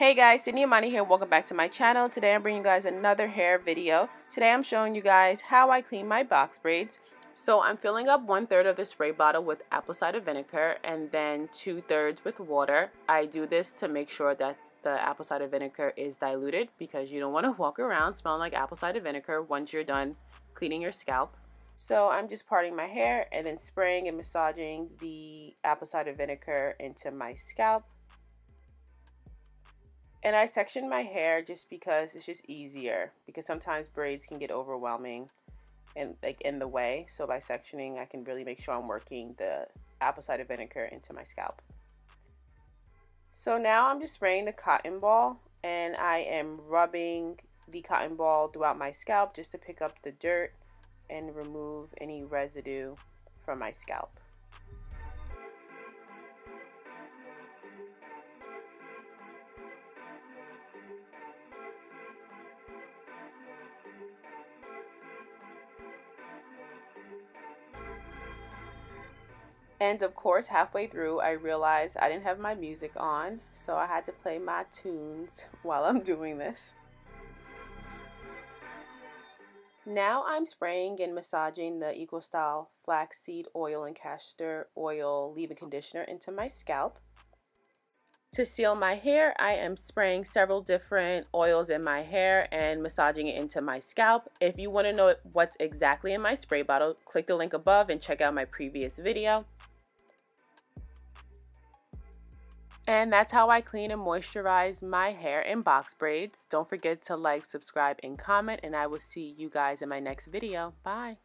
Hey guys, Sydney Amani here. Welcome back to my channel. Today I'm bringing you guys another hair video. Today I'm showing you guys how I clean my box braids. So I'm filling up 1/3 of the spray bottle with apple cider vinegar and then 2/3 with water. I do this to make sure that the apple cider vinegar is diluted because you don't want to walk around smelling like apple cider vinegar once you're done cleaning your scalp. So I'm just parting my hair and then spraying and massaging the apple cider vinegar into my scalp. And I section my hair just because it's just easier, because sometimes braids can get overwhelming and like in the way. So by sectioning, I can really make sure I'm working the apple cider vinegar into my scalp. So now I'm just spraying the cotton ball and I am rubbing the cotton ball throughout my scalp just to pick up the dirt and remove any residue from my scalp. And of course, halfway through, I realized I didn't have my music on, so I had to play my tunes while I'm doing this. Now I'm spraying and massaging the Equal Style Flaxseed oil and Castor oil leave-in conditioner into my scalp. To seal my hair, I am spraying several different oils in my hair and massaging it into my scalp. If you want to know what's exactly in my spray bottle, click the link above and check out my previous video. And that's how I clean and moisturize my hair in box braids. Don't forget to like, subscribe, and comment, and I will see you guys in my next video. Bye.